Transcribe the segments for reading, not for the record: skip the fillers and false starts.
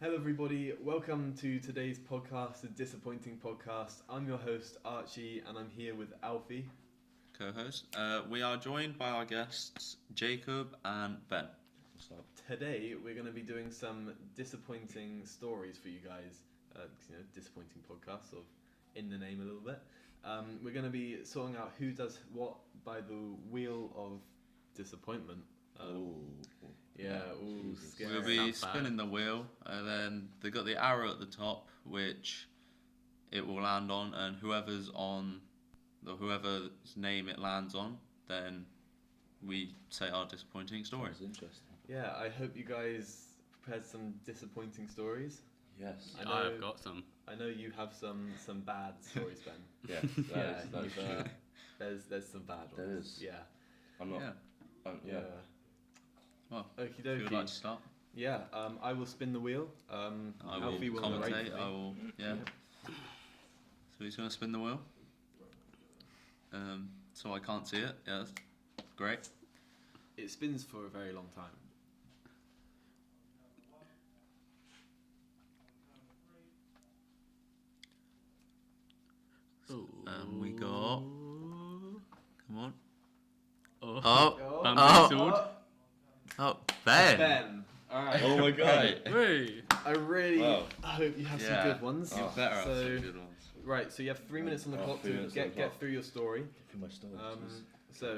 Hello everybody, welcome to today's podcast, the Disappointing Podcast. I'm your host Archie and I'm here with Alfie. Co-host. We are joined by our guests Jacob and Ben. So today we're going to be doing some disappointing stories for you guys. Disappointing podcast, sort of in the name a little bit. We're going to be sorting out who does what by the wheel of disappointment. Scary. We'll be spinning the wheel, and then they've got the arrow at the top, which it will land on, and whoever's name it lands on, then we say our disappointing story. That's interesting. Yeah, I hope you guys prepared some disappointing stories. Yes. I've got some. I know you have some bad stories, Ben. Yeah, that is true. There's some bad ones. There is. Yeah. I'm not. Yeah. Well, okie if you'd dokie. like to start. Yeah. I will spin the wheel. I Alfie will narrate commentate. for me. I will. Yeah. So he's going to spin the wheel. So I can't see it. Yeah, that's great. It spins for a very long time. We got. Come on. Ben. Ben. All right. Oh my god. Wait. I really Wow. hope you have some Yeah. good ones. You better have So- some good ones. Right. So you have 3 minutes on the clock 3 to minutes on the get clock. through your story. For my story. So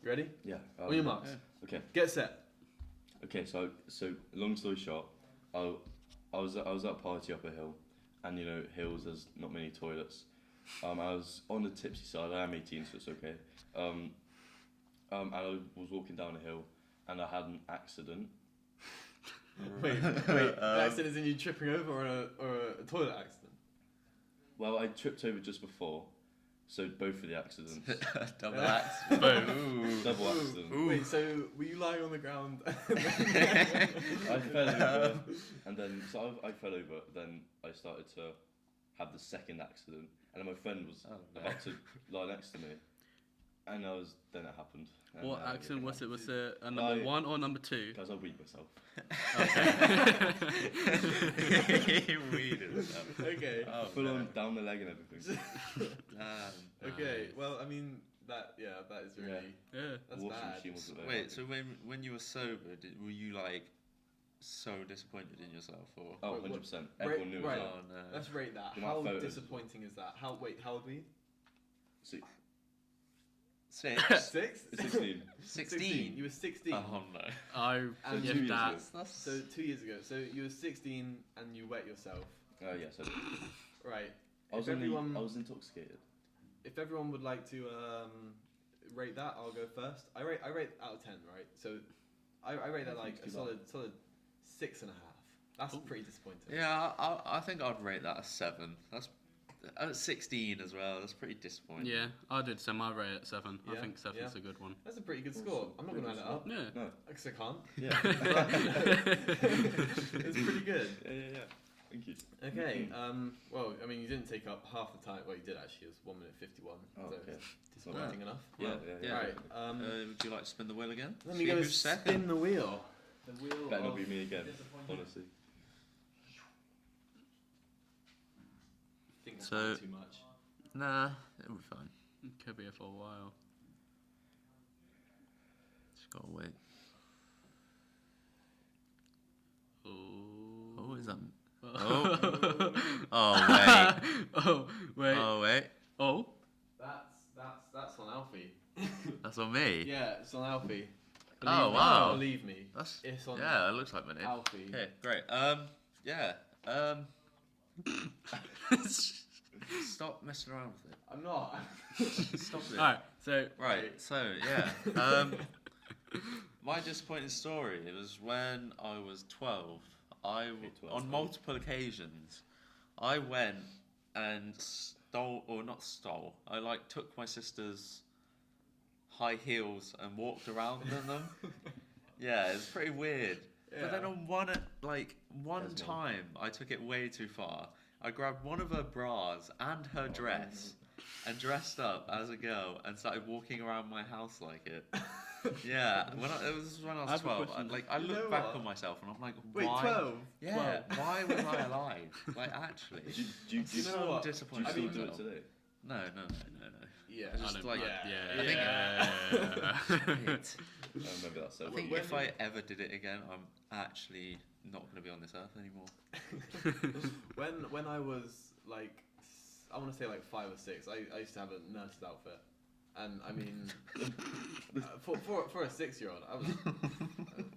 you ready? Yeah. On your marks. Yeah. Okay. Get set. Okay. So long story short, I was at a party up a hill, and hills there's not many toilets. I was on the tipsy side. I am 18, so it's okay. And I was walking down a hill, and I had an accident. Wait. The accident is in you tripping over or a toilet accident. Well, I tripped over just before, so both of the accidents. Double axe. Boom. Double accident. Ooh. Wait. So were you lying on the ground? I fell over, and then I fell over. Then I started to have the second accident, and then my friend was about to lie next to me, and then it happened. And, What accident was it? Was it a I- number 1 or number 2? Guys, I weed myself. He weeded himself. Okay. Oh, Full on no. down the leg and everything. Damn. Okay. Well, I mean that is really Yeah. that's Washing bad. machine wasn't very Wait, happy. so when you were sober, were you like so disappointed in yourself, or? Oh, Wait, 100%. Right, Everyone knew right. it. Oh no. Let's rate that. The How amount of photos. disappointing is that? How old were you? See, 6. 6? 16. 16. You were 16. Oh no. Oh, And yeah, 2 years that. ago. That's So 2 years ago. So you were 16 and you wet yourself. Yes, I did. Right. I was, If everyone- I was intoxicated. If everyone would like to rate that, I'll go first. I rate out of 10, right? So I rate that like a solid 6.5. That's pretty disappointing. Yeah, I think I'd rate that a 7. That's 16 as well. That's pretty disappointing. Yeah, I did some. I rate it 7. Yeah, I think 7's yeah. a good one. That's a pretty good score. I'm not going to add it up. Yeah. No. Because I can't. Yeah. It's pretty good. Yeah. Thank you. Okay. Well, I mean, you didn't take up half the time. Well, you did actually. It was 1 minute 51. Oh, so okay. disappointing enough. Yeah. Right. Would you like to spin the wheel again? Let me See go who's spin second. the wheel. The wheel. Better not of be me again, disappointment. honestly. I think that's So- too much. Nah, it'll be fine. Could be here for a while. Just gotta wait. Oh. Oh, is that? Oh. Oh wait. Oh, wait. Oh wait. Oh. That's on Alfie. That's on me. Yeah, it's on Alfie. Oh, Me. wow. Believe me. That's It's on yeah. It looks like my name. Alfie. Okay, great. Yeah. Stop messing around with it. I'm not. Stop it. Alright, so. Right. So yeah. My disappointing story. It was when I was 12. On multiple occasions, I went and I like took my sister's high heels and walked around in them. Yeah, it's pretty weird. But then Yeah. on one time, I took it way too far. I grabbed one of her bras and her dress and dressed up as a girl and started walking around my house like it. Yeah, it was when I I was have a 12. question. I You look know back what? on myself and I'm like, Wait, why? 12? Yeah, why was I alive? Like, actually. Do you You know so what? do disappointed. you I still mean, do it myself. today? No. Yeah. I just like, yeah. I think- yeah. I remember that so I well. think When if did- I ever did it again, I'm actually not going to be on this earth anymore. When I was like, I want to say like 5 or 6, I used to have a nurse's outfit, and I mean, for a 6-year-old, I was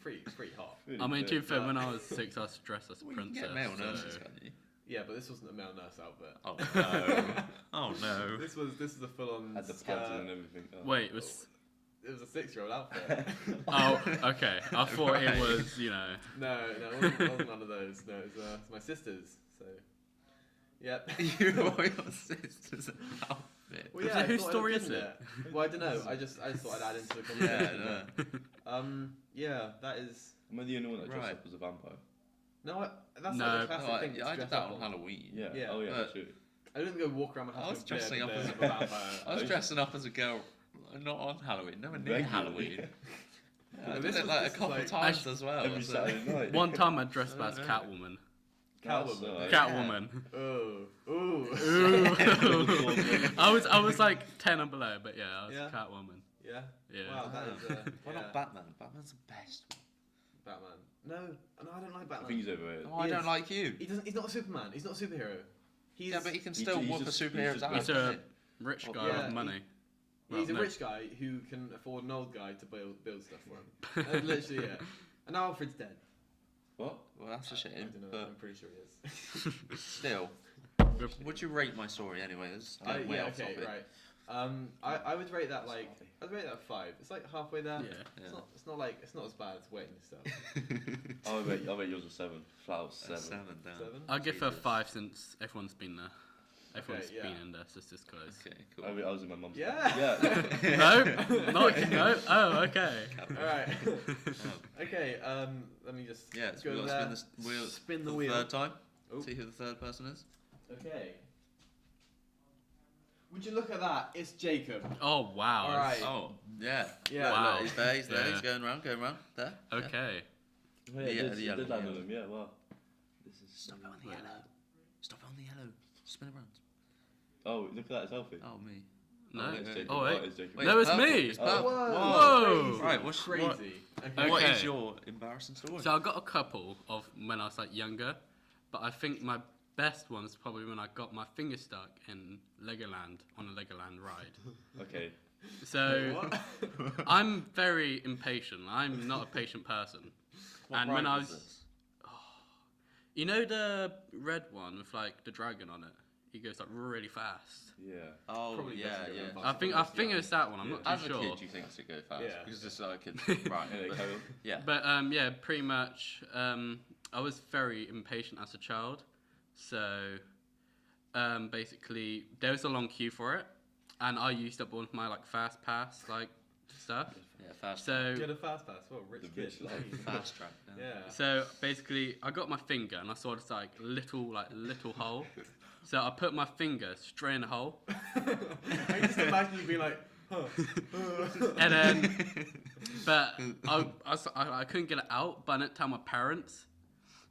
pretty hot. Really I mean, good. to be fair, when I was 6, I was dressed as a Well, you can princess. get male so- nurses, can't you? Yeah, but this wasn't a male nurse outfit. Oh no! Oh no! This was a full-on Had the skirt. pattern and everything. Oh. Wait, it was. It was a 6-year-old outfit. Oh, okay. I thought Right. it was, you know. No, it wasn't one of those. No, it was my sister's. So, yep. You wore your sister's outfit. Well, So I whose thought I'd story have is given it? Well, I don't know. I just thought I'd add into the Yeah, conversation. no. Yeah, that is. Am I the only one that dressed Right. up as a vampire? No, that's No. like a classic No, thing. to I did dress that up on Halloween. Yeah. Yeah. Oh yeah, But- true. I didn't go walk around my house. I was with a dressing beard up and as a vampire. I was dressing up as a girl, not on Halloween, nowhere near Regularly. Halloween. Yeah, I No, did this it was- like a this was couple like- times as well. Every so- Saturday night. One time I dressed I as don't know. Catwoman. Catwoman. alright. Catwoman. Oh, Ooh. I was like 10 and below, but yeah, I was Yeah. Catwoman. Yeah. Yeah. Wow, that is. Why yeah. not Batman? Batman's the best one. Batman. No, I don't like I Batman. think he's overrated. Oh, I He don't is. like you. He doesn't. He's not a Superman. He's not a superhero. He's Yeah, but he can He's still ju- he's whoop a just- he's superhero's just ass. He's can't a he? rich guy Yeah, with money. he's a no. rich guy who can afford an old guy to build stuff for him. That's literally it. And now Alfred's dead. What? Well, that's a I shame. don't know. But I'm pretty sure he is. still, would you rate my story anyways? Yeah. Okay. Right. I would rate that like I'd rate that a 5. It's like halfway there. Yeah. It's not like it's not as bad as waiting stuff. I'll rate yours a 7. Flat out 7. 7 down. 7. I'll give her Jesus. 5 since everyone's been there. Everyone's yeah. been in there, so it's just close. Okay, cool. I was in my mum's. Yeah. Yeah. No, not no. Oh, okay. All right. Okay. Let me just Yeah, so go we've got there. to spin the wheel Spin the for wheel. the third time. Oh. See who the third person is. Okay. Would you look at that? It's Jacob. Oh wow. All right. Oh, yeah. Yeah. Look, Wow. he's there, he's there, Yeah. he's going around, There. Yeah. Okay. Oh, yeah, Yeah, I the did yellow, land on yeah. him. Yeah. Wow. This is. Stop it on the Wait. yellow. Stop it on the yellow. Spin around. Oh, look at that selfie. Oh, me. No. It's Jacob. Oh wait. It's Jacob. Wait, No, it's purple. me. It's Oh. purple. Whoa. Crazy. Right, what's- crazy? what- Okay. What Okay. is your embarrassing story? So I got a couple of when I was like younger, but I think my best one's probably when I got my finger stuck in Legoland on a Legoland ride. Okay. So What? I'm very impatient. I'm not a patient person. What and when ride I was was, this? you know, the red one with like the dragon on it. He goes like really fast. Yeah. Oh, Probably yeah, doesn't go yeah. very I fast. think it was that one. I'm not As too a sure. kid, you think it go fast Yeah. because it's like a kid. Right. Anyway, carry on. Yeah. But yeah, pretty much. I was very impatient as a child, so basically there was a long queue for it, and I used up all of my like fast pass like stuff. Yeah, fast. So Get a fast pass. What a rich The kid. rich life. Jeez. Fast track. Yeah. so basically I got my finger and I saw this like little hole. So I put my finger straight in the hole, I just imagine you being like, huh. and then but I couldn't get it out, but I didn't tell my parents.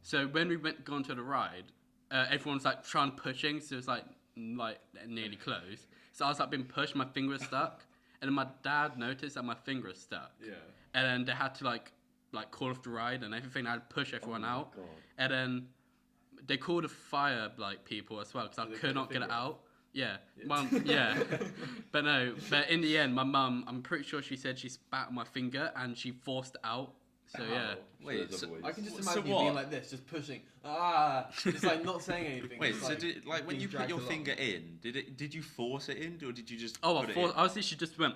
So when we went gone to the ride, everyone's like trying pushing, so it's like nearly closed. So I was like being pushed, my finger was stuck, and then my dad noticed that my finger was stuck, Yeah. and then they had to like call off the ride and everything. I had to push everyone out, God. and then they called the fire people as well because I Did they could cut not your get it finger out. Yeah, Yeah. Mum, yeah, but in the end, my mum, I'm pretty sure she said she spat on my finger and she forced it out. So yeah. Ow. Wait, There's so- other ways. I can just So imagine you what? being like this, just pushing. Just like not saying anything. Wait, just, so like, did, like when being you put dragged your along. finger in, did you force it in or did you just Oh, put it in? I was literally just went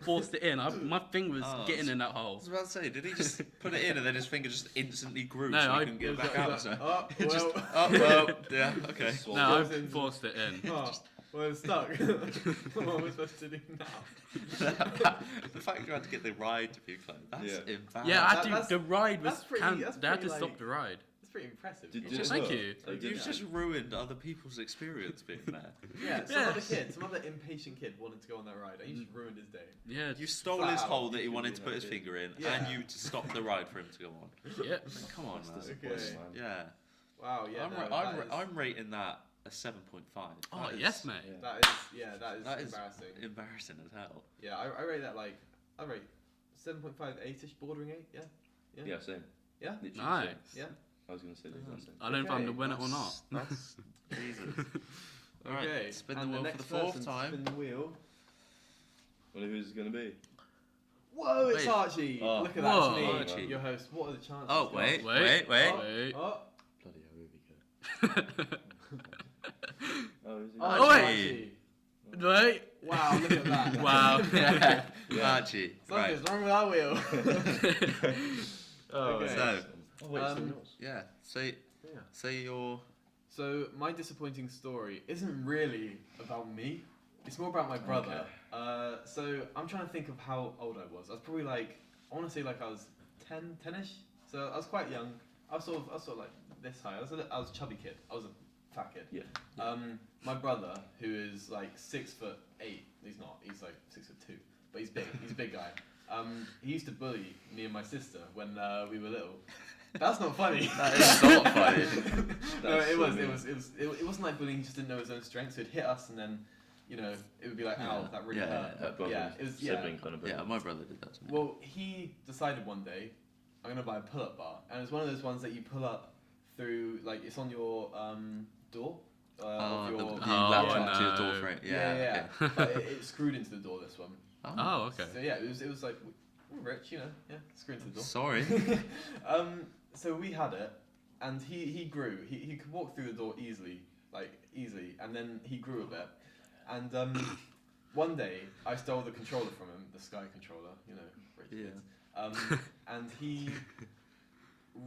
forced it in. My finger was Oh, getting so- in that I hole. was about to say, did he just put it in and then his finger just instantly grew No, so he I- couldn't get it Was back that- out? was So that- oh, it just, well. oh well, yeah, okay. Just No, swallow I goes in- forced it in. Oh, well, it's stuck. What am I supposed to do now? The fact you had to get the ride to be closed, that's Yeah. embarrassing. Yeah, That's- the ride was that's pretty- they had that's to pretty, stop like- the ride. It's pretty impressive. Did Just- Thank you. You've just ruined other people's experience being there. Yeah, Yeah. some other impatient kid wanted to go on that ride, and you just ruined his day. Yeah. You stole Flat his out, hole that he you wanted could to do put his that, finger in, Yeah. and you to stop the ride for him to go on. Yeah. Come on, That's man. disappointing, Okay. man. Yeah. Wow, yeah. I'm rating that a 7.5. Oh, That is yes, mate. Yeah. That is That is embarrassing. embarrassing as hell. Yeah, I rate that like, I rate 7.5, 8ish, bordering 8, yeah? Yeah, same. Yeah? Literally Nice. same. Yeah? I was gonna say the exact same. I don't know if I'm the Okay, winner or not. That's Jesus. Alright, Okay, spin and the wheel for next the fourth person to time. Spin the wheel. Wonder who's it gonna be? Whoa, it's Wait. Archie! Oh. Look at Whoa. that, it's me, Archie. your host. What are the chances? Oh, guys? wait. Wait. Oh, oh, Bloody hell, here we go. Oh, is it? oh, Archie. Archie. Wait. Wow, look at that. Wow. Yeah. Archie. Right. Something's wrong with our wheel. Oh, Okay. So, Oh, wait, someone else. yeah. Say Yeah. say your. So my disappointing story isn't really about me. It's more about my brother. So I'm trying to think of how old I was. I was probably like, I want to say like I was 10ish. So I was quite young. I was sort of like this high. I was a chubby kid. I was a fat kid. Yeah. My brother, who is like 6'8", he's not. He's like 6'2", but he's big. He's a big guy. He used to bully me and my sister when we were little. That's not funny. That is not funny. No, That's it funny. wasn't like bullying. He just didn't know his own strength, so he'd hit us, and then, you know, it would be like, ow, that really Yeah, hurt. Brother, Yeah, it was sibling kind of Yeah, thing. my brother did that to me. Well, he decided one day, I'm gonna buy a pull-up bar, and it's one of those ones that you pull up through, like it's on your door. Of the your, latch Oh, onto your no. door frame. yeah. Okay. But it's screwed into the door. This one. Oh, okay. So yeah, it was like we're rich, you know. Yeah, screwed into the door. Sorry. So we had it, and he grew. He could walk through the door easily, and then he grew a bit. And one day I stole the controller from him, the Sky controller, you know, rich kids. And he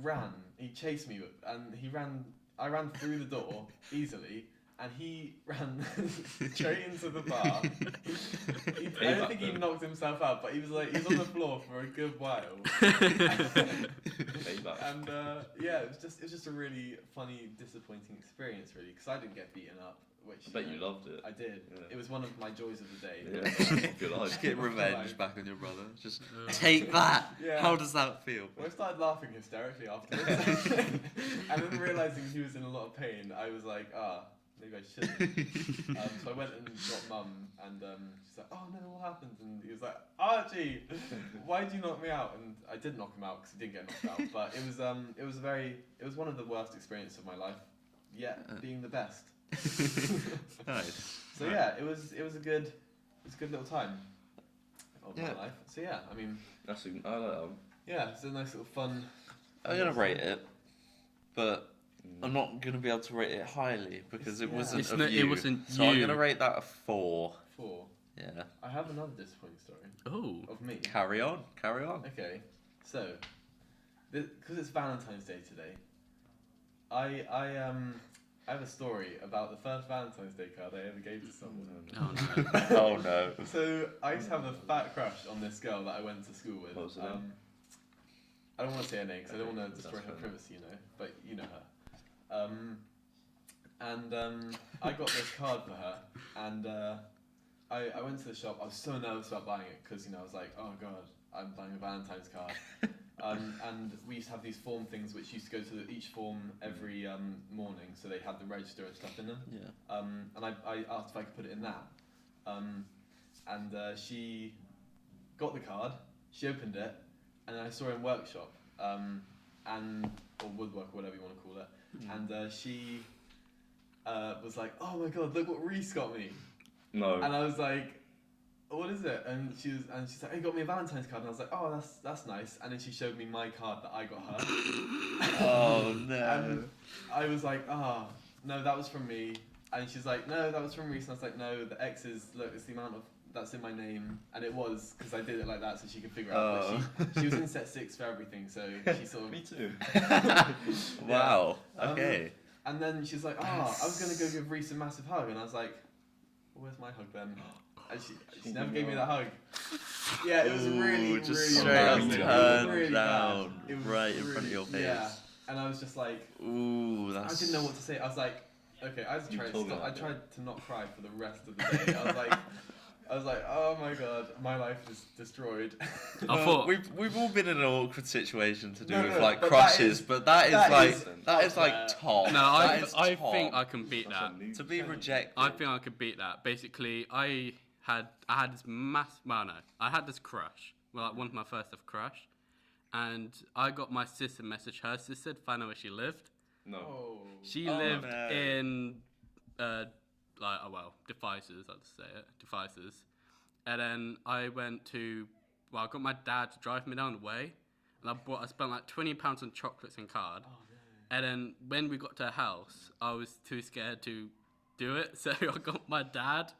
ran. He chased me, and I ran through the door easily. And he ran straight into the bar. I don't think he knocked himself out, but he was on the floor for a good while. Payback. And yeah, it was just a really funny, disappointing experience, really, because I didn't get beaten up. Which I bet you loved it. I did. Yeah. It was one of my joys of the day. Yeah. Good life. Just get Right. revenge back on your brother. Just take that. Yeah. How does that feel? Well, I started laughing hysterically afterwards, and then realizing he was in a lot of pain, I was like, maybe I shouldn't. So I went and got Mum, and she's like, "Oh no, what happened?" And he was like, "Archie, why did you knock me out?" And I did knock him out because he didn't get knocked out. But it was one of the worst experiences of my life, yet being the best. Nice. So yeah, it was a good little time of Yeah. my life. So yeah, I mean, I like that one. yeah, it's a nice little fun. I'm gonna rate it, but I'm not gonna be able to rate it highly because it Yeah. wasn't It's of not- you. it wasn't so I'm you. gonna rate that a 4. 4. Yeah. I have another disappointing story Oh. of me. Carry on. Carry on. Okay, so because it's Valentine's Day today, I have a story about the first Valentine's Day card I ever gave to someone. Oh no. Oh no. So I used to have a fat crush on this girl that I went to school with. What was her name? I don't want to say her name because I don't Okay, want to destroy that's her fair privacy, you know. But you know her. I got this card for her, and I went to the shop. I was so nervous about buying it because I was like, oh god, I'm buying a Valentine's card. And we used to have these form things which used to go to each form every morning, so they had the register and stuff in them. Yeah. And I asked if I could put it in that. She got the card, she opened it, and I saw her in workshop, or woodwork, whatever you want to call it. And she was like, oh my god, look what Reese got me. No. And I was like, what is it? And she's like, he got me a Valentine's card. And I was like, oh, that's nice. And then she showed me my card that I got her. Oh no. And I was like, no, that was from me. And she's like, no, that was from Reese. And I was like, no, the X is, look, it's the amount of, that's in my name. And it was, because I did it like that so she could figure out. But she was in set 6 for everything, so she sort of... Me too. Wow. Okay. And then she's like, I was going to go give Reese a massive hug. And I was like, well, where's my hug then? And she never gave me that hug. Yeah, it was really, Ooh, just really straight up embarrassing. It was turned really bad. down It was right in front of your face. Yeah. and I was just like, Ooh, I that's. didn't know what to say. I was like, okay, I just You tried to told me stop. I that, tried to not cry for the rest of the day. I was like, oh my god, my life is destroyed. I thought we've all been in an awkward situation to do No, with no, like but crushes, but that is up like there. top. no, That is I top. think I can beat That's that. a new To be challenge. rejected. I think I could beat that. Basically, I had this I had this crush. Well, like one of my first ever crush, and I got my sister message her sister to find out where she lived. No. Oh. She Oh, lived no. in Devices, I'd say it, Devices. And then I got my dad to drive me down the way, and I spent like £20 on chocolates and card. Oh, no. And then when we got to her house, I was too scared to do it, so I got my dad.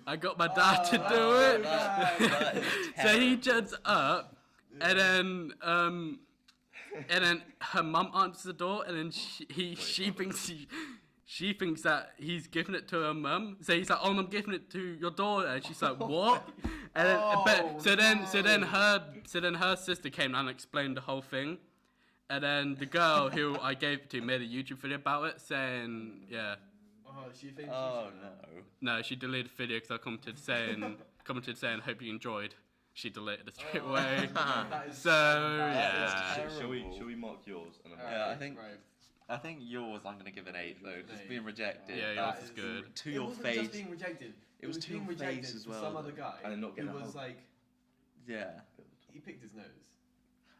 I got my dad to do it. that is So he terrible. jumps up, and then her mum answers the door, and then she thinks that he's giving it to her mum. So he's like, "Oh, I'm giving it to your daughter," and she's like, "What?" And then, so then her sister came down and explained the whole thing, and then the girl who I gave it to made a YouTube video about it, saying, "Yeah." Oh, she thinks Oh she's no. No, she deleted the video because I commented saying, "Hope you enjoyed." She deleted it straight away. That is So That yeah, is Shall we mark yours? And then Yeah, I Right, think- right. I think yours I'm gonna give an 8 though, because being rejected. Yeah, that yours is good. To It your wasn't face. just being rejected. It was was to being your rejected face as for well, some though. other guy And then not who getting a was hug. like, Yeah. he picked his nose.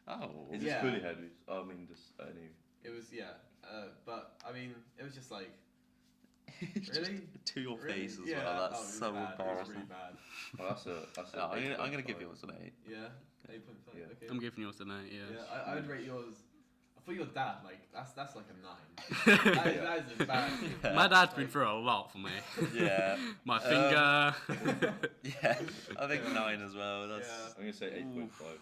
Oh. Is Yeah. this curly head? I mean, just any. It was but I mean, it was just like, Just really? to your Really? face as Yeah. well. Oh, That's it was so bad. It was embarrassing. really bad. Oh, that's a. No, I'm gonna give 8.5. yours an 8. Yeah, 8.5. Yeah. Okay. I'm giving yours a 8. Yeah, Yeah. I would rate yours. For your dad, like that's like a 9. that is embarrassing. My dad's been through a lot for me. Yeah. My finger. Yeah. I think 9 as well. That's. Yeah. I'm gonna say 8.5.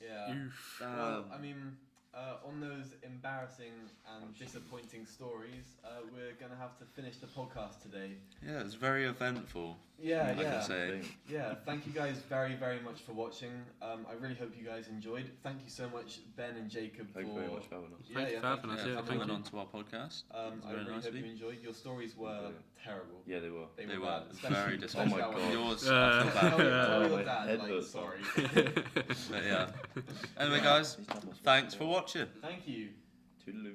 Yeah. Oof. Well, I mean, on those embarrassing and disappointing stories, we're gonna have to finish the podcast today. Yeah, it's very eventful. Yeah, I yeah. can say. Yeah, thank you guys very, very much for watching. I really hope you guys enjoyed. Thank you so much, Ben and Jacob, Thank you for very much for having us. Thank you for having us, Yeah, yeah, for thank coming you. on to our podcast. I very really nice hope of you you. enjoyed. Your stories were Brilliant. terrible. Yeah, they were. They They were were bad. very especially Oh my that one. God. Yours. Uh, I feel Tell bad. your my dad, head like, hurts. sorry. But yeah. Anyway, guys, thanks for watching. Thank you. Toodaloo.